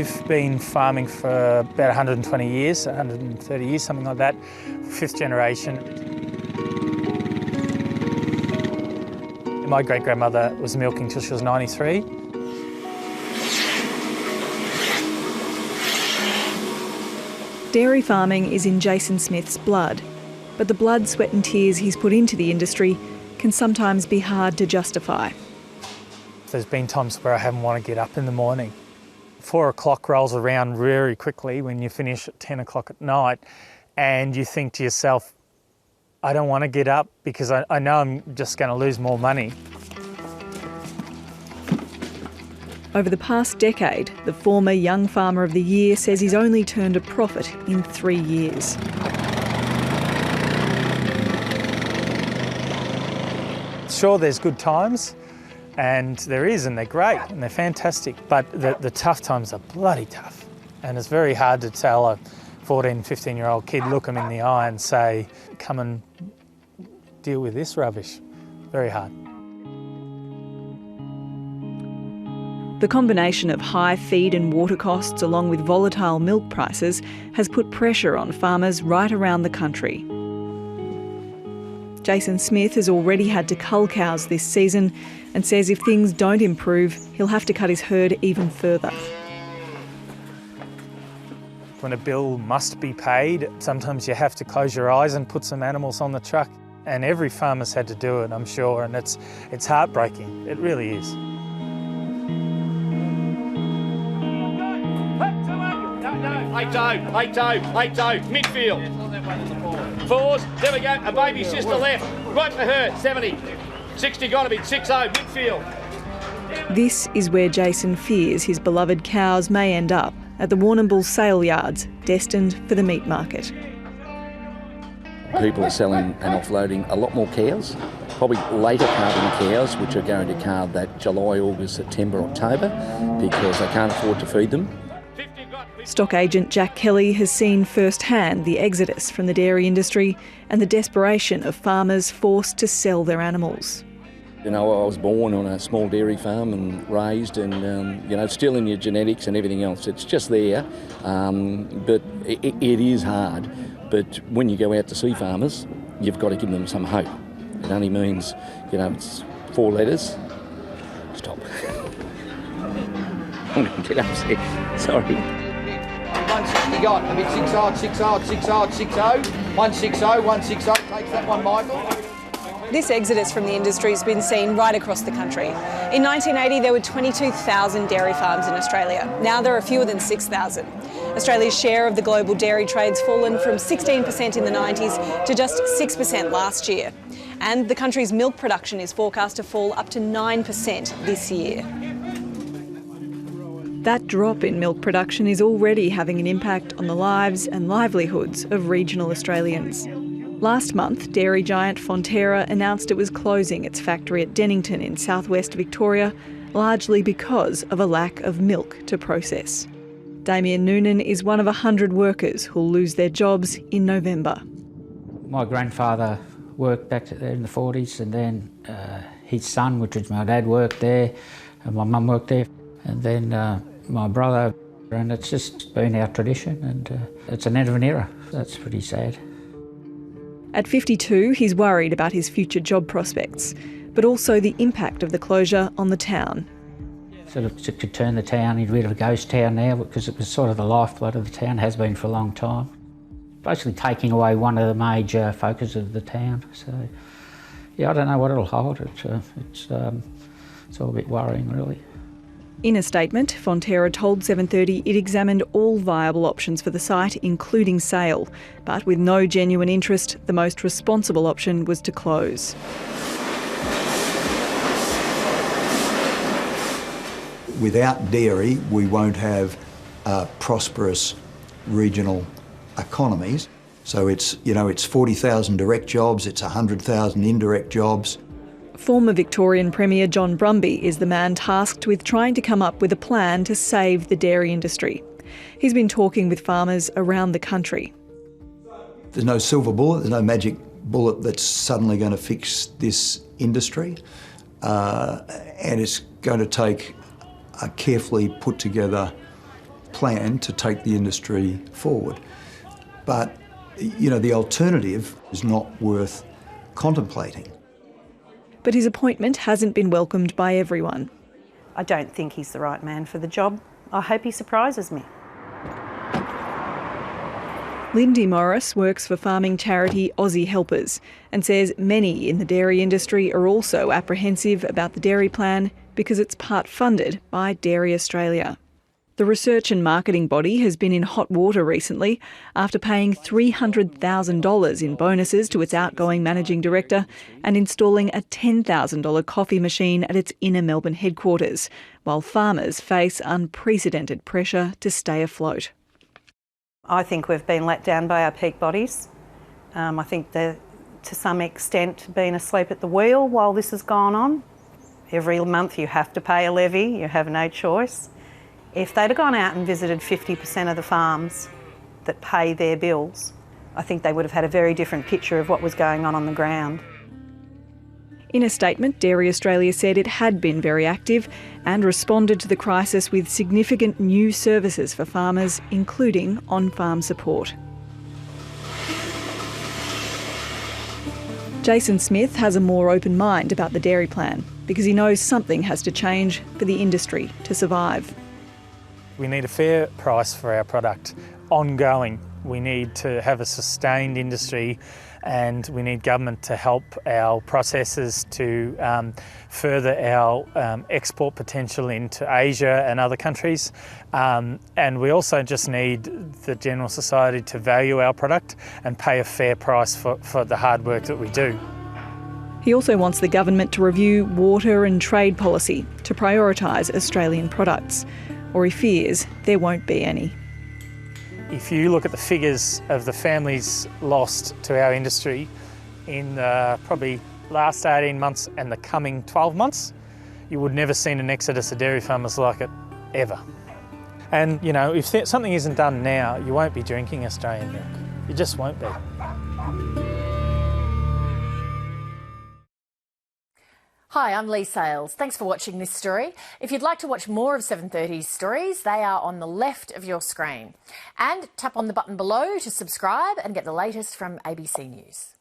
We've been farming for about 120 years, 130 years, something like that, 5th generation. My great-grandmother was milking till she was 93. Dairy farming is in Jason Smith's blood, but the blood, sweat and tears he's put into the industry can sometimes be hard to justify. There's been times where I haven't wanted to get up in the morning. 4 o'clock rolls around very quickly when you finish at 10 o'clock at night, and you think to yourself, I don't want to get up because I know I'm just going to lose more money. Over the past decade, the former Young Farmer of the Year says he's only turned a profit in 3 years. Sure, there's good times, and there is, and they're great, and they're fantastic, but the tough times are bloody tough. And it's very hard to tell a 14, 15-year-old kid, look them in the eye and say, come and deal with this rubbish. Very hard. The combination of high feed and water costs along with volatile milk prices has put pressure on farmers right around the country. Jason Smith has already had to cull cows this season and says if things don't improve, he'll have to cut his herd even further. When a bill must be paid, sometimes you have to close your eyes and put some animals on the truck. And every farmer's had to do it, I'm sure, and it's heartbreaking. It really is. Eight-toe, midfield. Fours, there we go, a baby's just to left. Right for her, 70. 60 got to be 6-0, midfield. This is where Jason fears his beloved cows may end up, at the Warrnambool sale yards, destined for the meat market. People are selling and offloading a lot more cows, probably later calving cows, which are going to calve that July, August, September, October, because they can't afford to feed them. Stock agent Jack Kelly has seen firsthand the exodus from the dairy industry and the desperation of farmers forced to sell their animals. You know, I was born on a small dairy farm and raised and, you know, still in your genetics and everything else. It's just there, but it is hard. But when you go out to see farmers, you've got to give them some hope. It only means, you know, it's 4 letters. Stop. I'm going to get upset. Sorry. 160 got, a bit 6-0, 160, takes that one, Michael. This exodus from the industry has been seen right across the country. In 1980, there were 22,000 dairy farms in Australia. Now there are fewer than 6,000. Australia's share of the global dairy trade's fallen from 16% in the 90s to just 6% last year. And the country's milk production is forecast to fall up to 9% this year. That drop in milk production is already having an impact on the lives and livelihoods of regional Australians. Last month, dairy giant Fonterra announced it was closing its factory at Dennington in southwest Victoria, largely because of a lack of milk to process. Damien Noonan is one of 100 workers who'll lose their jobs in November. My grandfather worked back there in the 40s, and then his son, which was my dad, worked there, and my mum worked there, and then my brother, and it's just been our tradition, and it's an end of an era. That's pretty sad. At 52, he's worried about his future job prospects, but also the impact of the closure on the town. Sort of could turn the town into a bit of a ghost town now, because it was sort of the lifeblood of the town, has been for a long time. Basically taking away one of the major focuses of the town. So, yeah, I don't know what it'll hold. It's all a bit worrying, really. In a statement, Fonterra told 7:30 it examined all viable options for the site, including sale. But with no genuine interest, the most responsible option was to close. Without dairy, we won't have prosperous regional economies. So it's 40,000 direct jobs, it's 100,000 indirect jobs. Former Victorian Premier John Brumby is the man tasked with trying to come up with a plan to save the dairy industry. He's been talking with farmers around the country. There's no silver bullet, there's no magic bullet that's suddenly going to fix this industry. And it's going to take a carefully put together plan to take the industry forward. But, you know, the alternative is not worth contemplating. But his appointment hasn't been welcomed by everyone. I don't think he's the right man for the job. I hope he surprises me. Lindy Morris works for farming charity Aussie Helpers and says many in the dairy industry are also apprehensive about the dairy plan because it's part funded by Dairy Australia. The research and marketing body has been in hot water recently after paying $300,000 in bonuses to its outgoing managing director and installing a $10,000 coffee machine at its inner Melbourne headquarters, while farmers face unprecedented pressure to stay afloat. I think we've been let down by our peak bodies. I think they're, to some extent, been asleep at the wheel while this has gone on. Every month you have to pay a levy, you have no choice. If they'd have gone out and visited 50% of the farms that pay their bills, I think they would have had a very different picture of what was going on the ground. In a statement, Dairy Australia said it had been very active and responded to the crisis with significant new services for farmers, including on-farm support. Jason Smith has a more open mind about the dairy plan because he knows something has to change for the industry to survive. We need a fair price for our product, ongoing. We need to have a sustained industry, and we need government to help our processors to further our export potential into Asia and other countries. And we also just need the general society to value our product and pay a fair price for the hard work that we do. He also wants the government to review water and trade policy to prioritise Australian products, or he fears there won't be any. If you look at the figures of the families lost to our industry in probably last 18 months and the coming 12 months, you would never seen an exodus of dairy farmers like it, ever. And, you know, if something isn't done now, you won't be drinking Australian milk. You just won't be. Hi, I'm Lee Sales. Thanks for watching this story. If you'd like to watch more of 730's stories, they are on the left of your screen. And tap on the button below to subscribe and get the latest from ABC News.